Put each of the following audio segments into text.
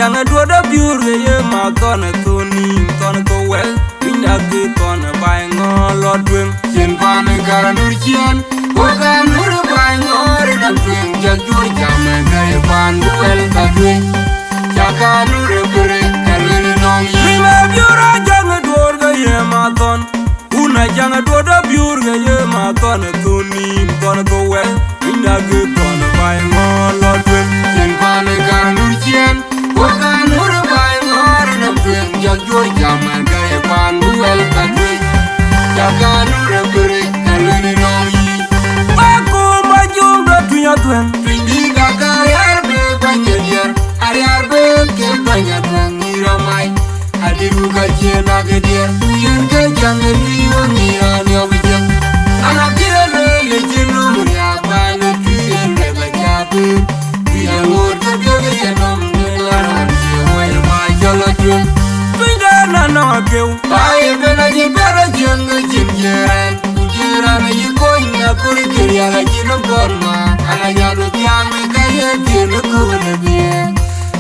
janga do da biure ye ma kona toni kona ko wel inda ke kona bai ngolo dwen chen pan garanur chian ko ganur bai ngor na dwen jajur jame kai pan wel ka dwen jakanur bere kalun nong yi ma biura janga do da ye ma kon una janga do da biure ye ma kona toni kona ko wel inda ke kona bai ngolo dwen chen pan garanur chian Wakanur bai ngor na dwen jajur jame kai pan wel ka dwen jakanur bere kalun nong yi aku majung da tunya dwen pindi ga kayar be banyer ariar be ke banyak ngira mai adiru ga jena ge der yen ke jange ni woni ani objem ana kire le jinu ya ban tuye le ba jabu ya ngor de be ye nom Pinda na na keu, ay bena je bera jenga jinjeran, jinjeran ye koi na kuri kiriya la jino gorma, ala nyalo tiang me kaya jino kune biye,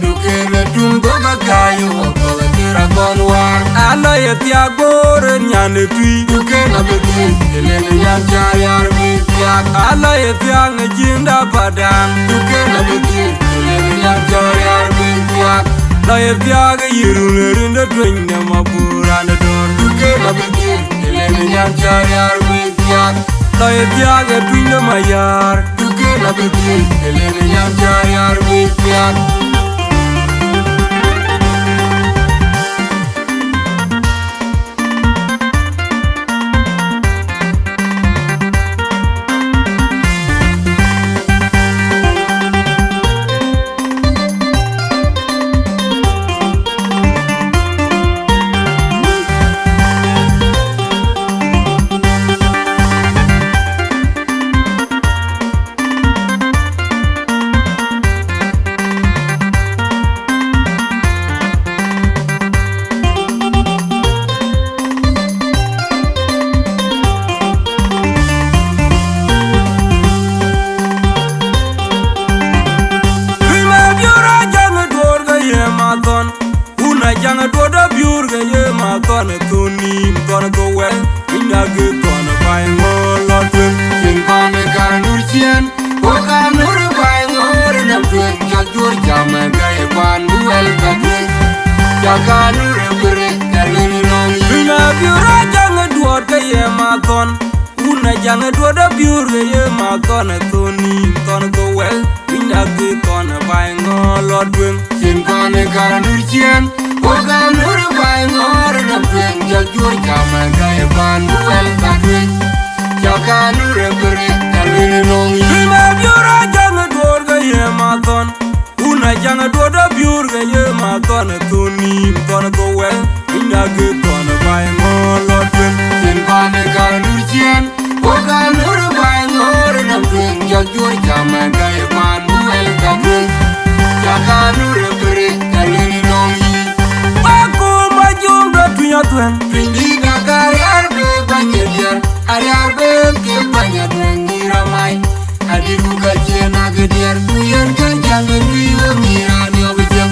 duke na tumbo bagayo wakola kira konwar, ala ye tiag bore nyane tui, duke na begi, elene nyan jayar mi tiag, ala ye tiag na jinda padang, duke na begi, elene nyan jayar mi tiag. La ye tiaga yirune rinda twenya mapura na dor duke la begi elene nyan chayar bitiak la ye tiaga twenya mayar duke la begi elene nyan chayar bitiak Janga do da biurga ye ma kona tuni kona go well inda ge kona bai ngolo twen chen kona garanur chien ko ganur bai ngor na twen jajur jama kai pan well ka twen jakanur bere kalun nong ina biura janga do da ye ma kon una janga do da biurga ye ma kona tuni kona go well inda ge kona bai ngolo twen chen kona garanur chien Wakanur bai ngor na dwen jajur jame kai pan wel ka dwen jakanur bere kalun nong yi ma biura janga dor ga ye ma kon una janga do da biura ye ma kon tuni kon go wel inda ge kon bai ngor dwen chen pan kalun chien wakanur bai ngor na dwen jajur jame kai pan wel ka dwen jakanur bere kalun nong yi Twen pindi ga kariar be banyer ariar be ke banyak ngira mai adiru ga jena ge der yen kan jange ni ngira ni objem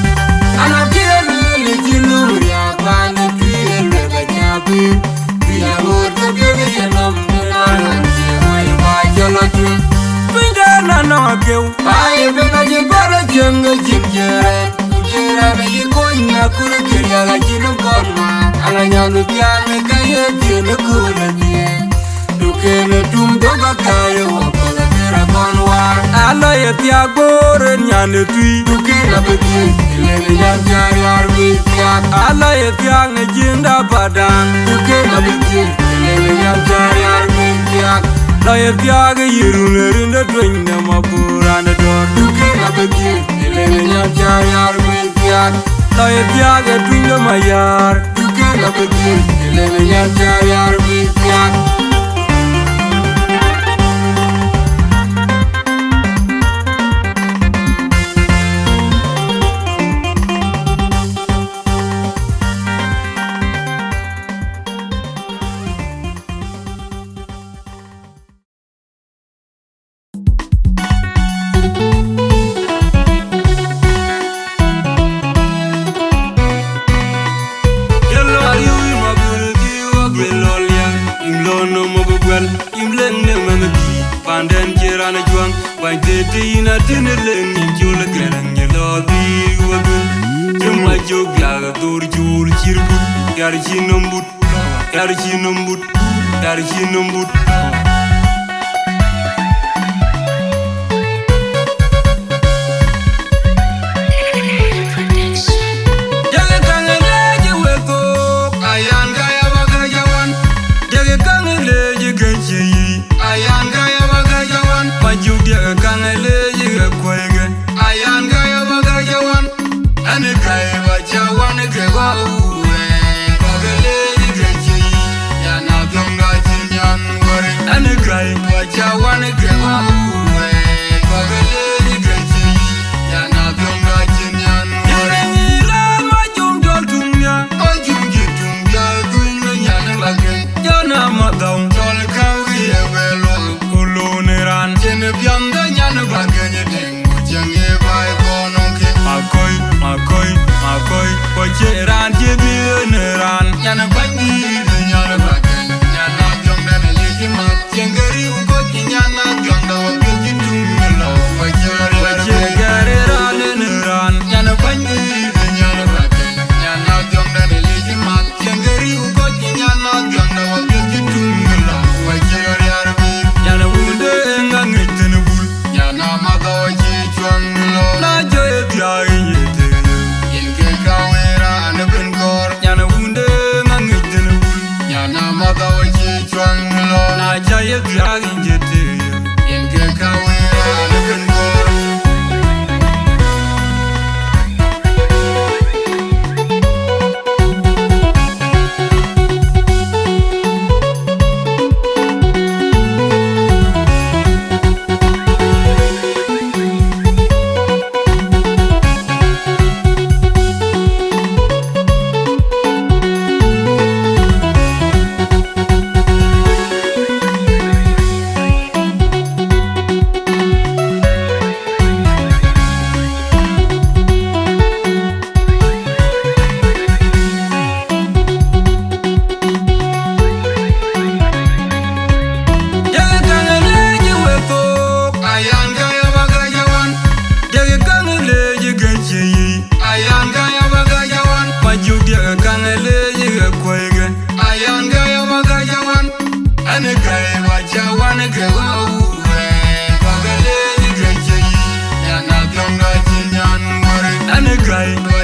ana kire le jinu ya ban tuye le ga jabu ya ngor de be ye nom na je hoy ba jolo tu pinda na na keu ay be ga je bara jenga jinjere jera be ko ina kuru kiriya la jinu gorma ala nyanu tiane kaya tiene kura nie duke ne tumbo bakayo wakola kira konwar ala ye tiag bore nyane tui duke na begi elene nyan jayar bitiak ala ye tiag ne jinda padang duke na begi elene nyan jayar bitiak la ye tiag yirune rinda twenya mapura na dor duke na begi elene nyan jayar bitiak la ye tiag twenya mayar la begi elene nyan jayar bitiak Well, imleng ne mangi panden jiran juang bai te na tineleng jul gerang yelodi wagun juma jogya dur jul chirbut yar chinumbut yar chinumbut yar chinumbut Ran je bi ran yana bani yana bakan yana jonda ne lejima jengari ugo yana jonda wa bijitu melo wajare ran yana bani yana bakan yana jonda ne lejima jengari ugo yana jonda wa bijitu melo wajare arbi yana wunde ngangeten bul yana magawaji chwanglo na joye tiai Jaya dragging jete in Gekawe and Guy